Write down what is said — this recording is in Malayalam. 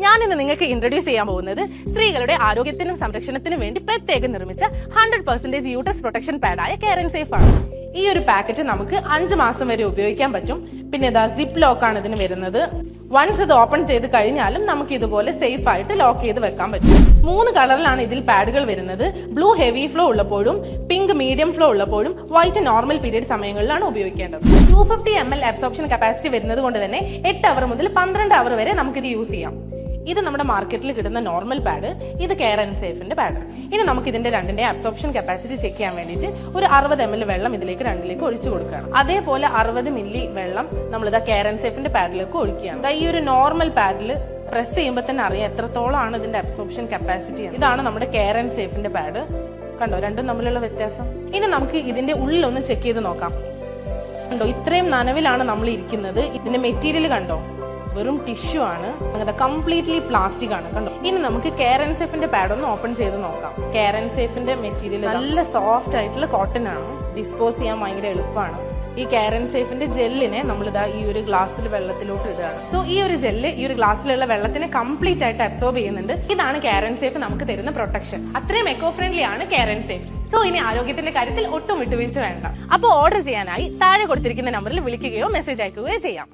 ഞാനിന്ന് നിങ്ങൾക്ക് ഇൻട്രൊഡ്യൂസ് ചെയ്യാൻ പോകുന്നത് സ്ത്രീകളുടെ ആരോഗ്യത്തിനും സംരക്ഷണത്തിനും വേണ്ടി പ്രത്യേകം നിർമ്മിച്ച 100% യൂട്രസ് പ്രൊട്ടക്ഷൻ പാഡായ കെയർ ആൻഡ് സേഫ് ആണ്. ഈ ഒരു പാക്കറ്റ് നമുക്ക് 5 മാസം വരെ ഉപയോഗിക്കാൻ പറ്റും. പിന്നെ ഇതാ സിപ്പ് ലോക്ക് ആണ് ഇതിന് വരുന്നത്. വൺസ് ഇത് ഓപ്പൺ ചെയ്ത് കഴിഞ്ഞാലും നമുക്ക് ഇതുപോലെ സേഫ് ആയിട്ട് ലോക്ക് ചെയ്ത് വെക്കാൻ പറ്റും. 3 കളറിലാണ് ഇതിൽ പാഡുകൾ വരുന്നത്. ബ്ലൂ ഹെവി ഫ്ലോ ഉള്ളപ്പോഴും, പിങ്ക് മീഡിയം ഫ്ലോ ഉള്ളപ്പോഴും, വൈറ്റ് നോർമൽ പീരീഡ് സമയങ്ങളിലാണ് ഉപയോഗിക്കേണ്ടത്. 250 ml അബ്സോർപ്ഷൻ കപ്പാസിറ്റി വരുന്നത് കൊണ്ട് തന്നെ 8 അവർ മുതൽ 12 അവർ വരെ നമുക്ക് ഇത് യൂസ് ചെയ്യാം. ഇത് നമ്മുടെ മാർക്കറ്റിൽ കിട്ടുന്ന നോർമൽ പാഡ്, ഇത് കെയർ ആൻഡ് സേഫിന്റെ പാഡ്. ഇനി നമുക്ക് ഇതിന്റെ രണ്ടിന്റെ അബ്സോർപ്ഷൻ കപ്പാസിറ്റി ചെക്ക് ചെയ്യാൻ വേണ്ടിയിട്ട് ഒരു 60 ml വെള്ളം ഇതിലേക്ക് രണ്ടിലേക്ക് ഒഴിച്ചു കൊടുക്കണം. അതേപോലെ 60 മില്ലി വെള്ളം നമ്മളിതാ കെയർ ആൻഡ് സേഫിന്റെ പാഡിലേക്ക് ഒഴിക്കുകയാണ്. ഈ ഒരു നോർമൽ പാഡിൽ പ്രസ് ചെയ്യുമ്പോൾ തന്നെ അറിയാം എത്രത്തോളമാണ് ഇതിന്റെ അബ്സോർപ്ഷൻ കപ്പാസിറ്റി. ഇതാണ് നമ്മുടെ കെയർ ആൻഡ് സേഫിന്റെ പാഡ്. കണ്ടോ രണ്ടും തമ്മിലുള്ള വ്യത്യാസം. ഇനി നമുക്ക് ഇതിന്റെ ഉള്ളിലൊന്ന് ചെക്ക് ചെയ്ത് നോക്കാം. കണ്ടോ ഇത്രയും നനവിലാണ് നമ്മൾ ഇരിക്കുന്നത്. ഇതിന്റെ മെറ്റീരിയൽ കണ്ടോ വെറും ടിഷ്യൂ ആണ്, അങ്ങനെ കംപ്ലീറ്റ്ലി പ്ലാസ്റ്റിക് ആണ്. കണ്ടോ ഇനി നമുക്ക് കെയർ ആൻഡ് സേഫിന്റെ പാഡ് ഒന്ന് ഓപ്പൺ ചെയ്ത് നോക്കാം. കെയർ ആൻഡ് സേഫിന്റെ മെറ്റീരിയൽ നല്ല സോഫ്റ്റ് ആയിട്ടുള്ള കോട്ടൺ ആണ്, ഡിസ്പോസ് ചെയ്യാൻ ഭയങ്കര എളുപ്പമാണ്. ഈ കെയർ ആൻഡ് സേഫിന്റെ ജെല്ലിനെ നമ്മളിതാ ഈ ഒരു ഗ്ലാസ്സിൽ വെള്ളത്തിലോട്ട് ഇടുകയാണ്. സോ ഈ ഒരു ജെല്ല് ഈ ഒരു ഗ്ലാസ്സിലുള്ള വെള്ളത്തിനെ കംപ്ലീറ്റ് ആയിട്ട് അബ്സോർബ് ചെയ്യുന്നുണ്ട്. ഇതാണ് കെയർ ആൻഡ് സേഫ് നമുക്ക് തരുന്ന പ്രൊട്ടക്ഷൻ. അത്രയും എക്കോ ഫ്രണ്ട്ലി ആണ് കെയർ ആൻഡ് സേഫ്. സോ ഇനി ആരോഗ്യത്തിന്റെ കാര്യത്തിൽ ഒട്ടും വിട്ടുവീഴ്ച വേണ്ട. അപ്പോൾ ഓർഡർ ചെയ്യാനായി താഴെ കൊടുത്തിരിക്കുന്ന നമ്പറിൽ വിളിക്കുകയോ മെസ്സേജ് അയക്കുകയോ ചെയ്യാം.